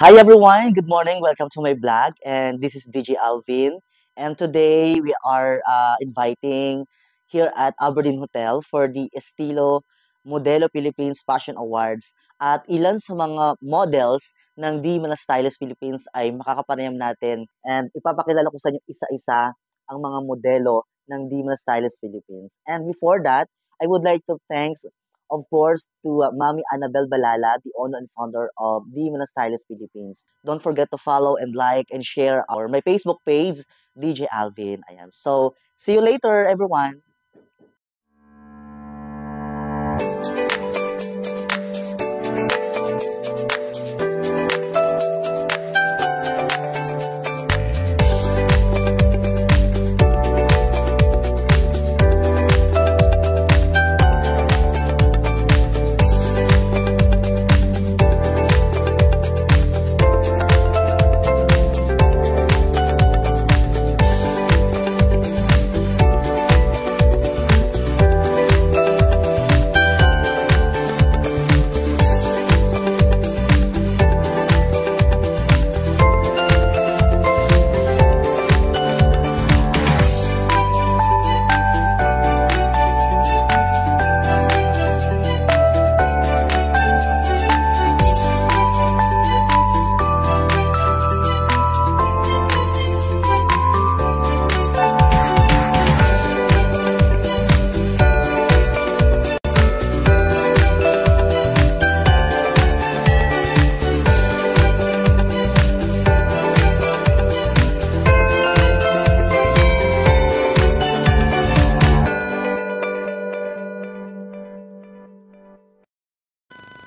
Hi everyone, good morning. Welcome to my blog, and this is DJ Alvin. And today we are inviting here at Aberdeen Hotel for the Estilo Modelo Philippines Fashion Awards. At ilan sa mga models ng Di Mana Stylist Philippines ay makakapanayam natin, and ipapakilala ko sa inyo isa-isa ang mga modelo ng Di Mana Stylist Philippines. And before that, I would like to thank, of course, to Mami Annabel Balala, the owner and founder of the Mana Stylist Philippines. Don't forget to follow and like and share my Facebook page, DJ Alvin. Ayan. So, see you later, everyone.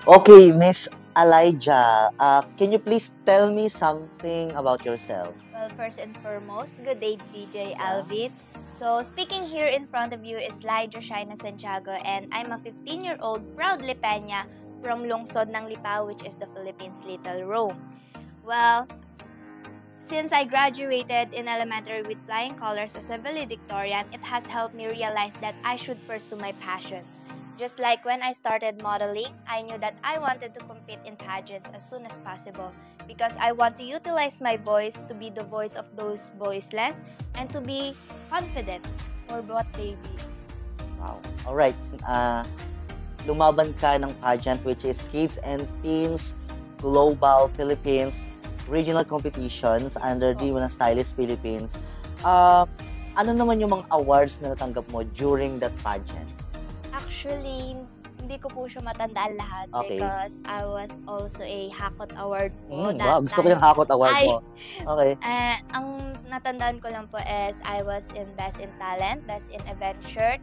Okay, Miss Elijah, can you please tell me something about yourself? Well, first and foremost, good day, DJ Alvin. So, speaking here in front of you is Lydia Shaina Santiago, and I'm a 15-year-old proud Lipeña from Lungsod ng Lipao, which is the Philippines' Little Rome. Well, since I graduated in elementary with flying colors as a valedictorian, it has helped me realize that I should pursue my passions. Just like when I started modeling, I knew that I wanted to compete in pageants as soon as possible because I want to utilize my voice to be the voice of those voiceless and to be confident for what they be. Wow. All right. Lumaban ka ng pageant which is Kids and Teens Global Philippines Regional Competitions under the Mana Stylist Philippines. Ano naman yung mga awards na natanggap mo during that pageant? Actually, hindi ko po siya matandaan lahat Okay. because I was also a Hakot Award po that Wow, gusto ko time. yung Hakot Award Ay, mo. Okay. ang natandaan ko lang po is I was in Best in Talent, Best in Event Shirt,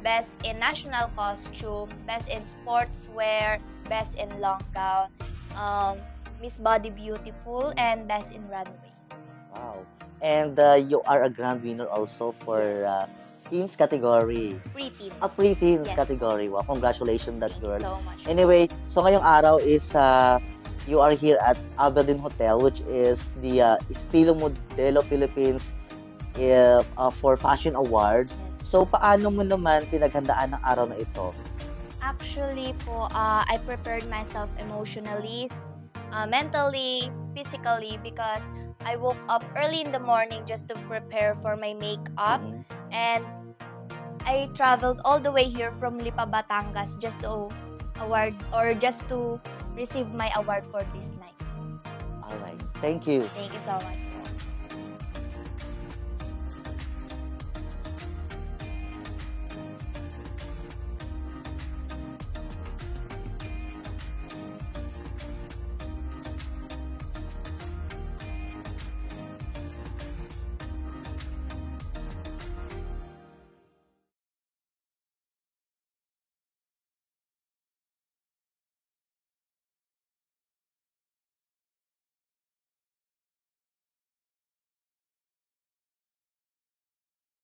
Best in National Costume, Best in Sportswear, Best in Long Gown, Miss Body Beautiful, and Best in Runway. Wow. And you are a grand winner also for Yes. teens category. Preteen. A pre-teens Yes. category. Wow, congratulations that Thank you girl. so much. Anyway, so ngayong araw is you are here at Aberdeen Hotel, which is the Estilo Modelo Philippines for Fashion Awards. Yes. So paano mo naman pinaghandaan ng araw na ito? Actually po, I prepared myself emotionally, mentally, physically, because I woke up early in the morning just to prepare for my makeup, Mhm. and I traveled all the way here from Lipa, Batangas just to receive my award for this night. All right. Thank you. Thank you so much.